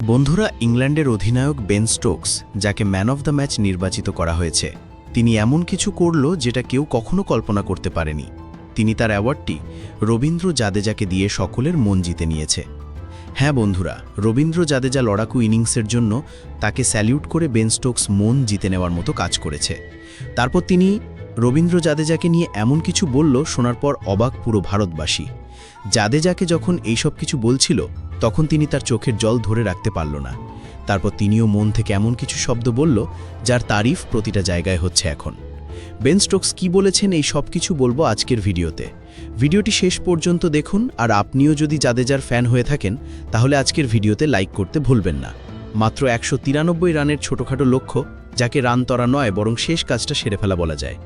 বন্ধুরা, ইংল্যান্ডের অধিনায়ক বেন স্টোকস, যাকে ম্যান অফ দ্য ম্যাচ নির্বাচিত করা হয়েছে, তিনি এমন কিছু করল যেটা কেউ কখনো কল্পনা করতে পারেনি। তিনি তার অ্যাওয়ার্ডটি রবীন্দ্র জাদেজাকে দিয়ে সকলের মন জিতে নিয়েছে। হ্যাঁ বন্ধুরা, রবীন্দ্র জাদেজা লড়াকু ইনিংসের জন্য তাকে স্যালিউট করে বেন স্টোকস মন জিতে নেওয়ার মতো কাজ করেছে। তারপর তিনি রবীন্দ্র জাদেজাকে নিয়ে এমন কিছু বলল, শোনার পর অবাক পুরো ভারতবাসী। জাদেজাকে যখন এইসব কিছু বলছিল, তখন তিনি তার চোখের জল ধরে রাখতে পারল না। তারপর তিনিও মন থেকে এমন কিছু শব্দ বলল, যার তারিফ প্রতিটা জায়গায় হচ্ছে এখন। বেন স্টোকস কি বলেছেন, এই সব কিছু বলবো আজকের ভিডিওতে। ভিডিওটি শেষ পর্যন্ত দেখুন, আর আপনিও যদি জাদেজার ফ্যান হয়ে থাকেন, তাহলে আজকের ভিডিওতে লাইক করতে ভুলবেন না। মাত্র 193 রানের ছোটোখাটো লক্ষ্য, যাকে রান তরা নয় বরং শেষ কাজটা সেরে ফেলা বলা যায়,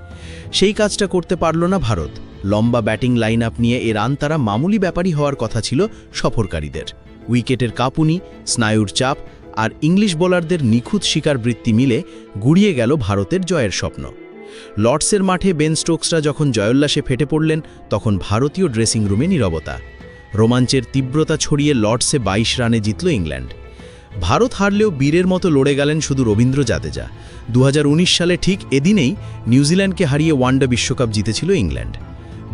সেই কাজটা করতে পারল না ভারত। লম্বা ব্যাটিং লাইন আপ নিয়ে এ রান তারা মামুলি ব্যাপারই হওয়ার কথা ছিল সফরকারীদের। উইকেটের কাঁপুনি, স্নায়ুর চাপ আর ইংলিশ বোলারদের নিখুঁত শিকারবৃত্তি মিলে গুড়িয়ে গেল ভারতের জয়ের স্বপ্ন। লর্ডসের মাঠে বেন স্টোকসরা যখন জয়োল্লাসে ফেটে পড়লেন, তখন ভারতীয় ড্রেসিং রুমে নীরবতা। রোমাঞ্চের তীব্রতা ছড়িয়ে লর্ডসে 22 রানে জিতল ইংল্যান্ড। ভারত হারলেও বীরের মতো লড়ে গেলেন শুধু রবীন্দ্র জাদেজা। 2019 সালে ঠিক এদিনেই নিউজিল্যান্ডকে হারিয়ে ওয়ানডে বিশ্বকাপ জিতেছিল ইংল্যান্ড।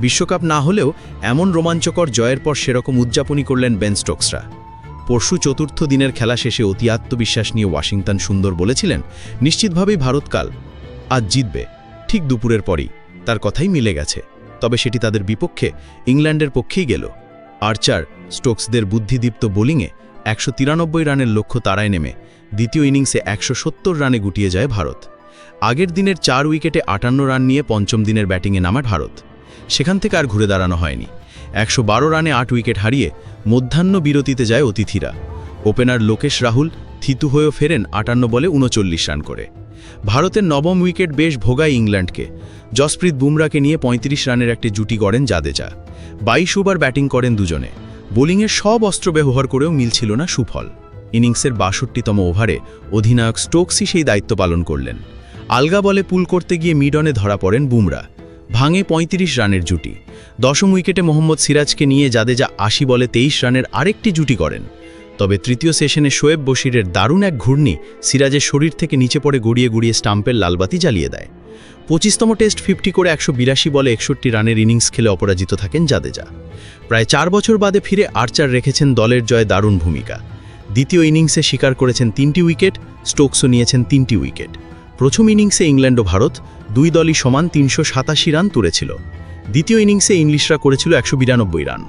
বিশ্বকাপ না হলেও এমন রোমাঞ্চকর জয়ের পর সেরকম উদযাপনই করলেন বেন স্টোকসরা। পরশু চতুর্থ দিনের খেলা শেষে অতি আত্মবিশ্বাস নিয়ে ওয়াশিংটন সুন্দর বলেছিলেন, নিশ্চিতভাবেই ভারত কাল আজ জিতবে। ঠিক দুপুরের পরই তার কথাই মিলে গেছে, তবে সেটি তাদের বিপক্ষে ইংল্যান্ডের পক্ষেই গেল। আর্চার স্টোকসদের বুদ্ধিদীপ্ত বোলিংয়ে 193 রানের লক্ষ্য তাড়ায় নেমে দ্বিতীয় ইনিংসে 170 রানে গুটিয়ে যায় ভারত। আগের দিনের 4 উইকেটে 58 রান নিয়ে পঞ্চম দিনের ব্যাটিংয়ে নামে ভারত। সেখান থেকে আর ঘুরে দাঁড়ানো হয়নি। 112 রানে 8 উইকেট হারিয়ে মধ্যাহ্ন বিরতিতে যায় অতিথিরা। ওপেনার লোকেশ রাহুল থিতু হয়েও ফেরেন 58 বলে 39 রান করে। ভারতের নবম উইকেট বেশ ভোগায় ইংল্যান্ডকে। জসপ্রীত বুমরাকে নিয়ে 35 রানের একটি জুটি গড়েন জাদেজা। 22 ওভার ব্যাটিং করেন দুজনে। বোলিংয়ের সব অস্ত্র ব্যবহার করেও মিলছিল না সুফল। ইনিংসের 62তম ওভারে অধিনায়ক স্টোকসই সেই দায়িত্ব পালন করলেন। আলগা বলে পুল করতে গিয়ে মিডনে ধরা পড়েন বুমরা। ভাঙে 35 রানের জুটি। দশম উইকেটে মোহাম্মদ সিরাজকে নিয়ে জাদেজা 80 বলে 23 রানের আরেকটি জুটি করেন। তবে তৃতীয় সেশনে শোয়েব বশিরের দারুণ এক ঘূর্ণি সিরাজের শরীর থেকে নিচে পড়ে গড়িয়ে গড়িয়ে স্টাম্পের লালবাতি জ্বালিয়ে দেয়। 25তম টেস্ট 50 করে 182 বলে 61 রানের ইনিংস খেলে অপরাজিত থাকেন জাদেজা। প্রায় 4 বছর বাদে ফিরে আর্চার রেখেছেন দলের জয়ে দারুণ ভূমিকা। দ্বিতীয় ইনিংসে শিকার করেছেন 3টি উইকেট, স্টোকসও নিয়েছেন 3টি উইকেট। প্রথম ইনিংসে ইংল্যান্ড ও ভারত দুই দলই সমান 387 রান তুলেছিল। দ্বিতীয় ইনিংসে ইংলিশরা করেছিল 192 রান।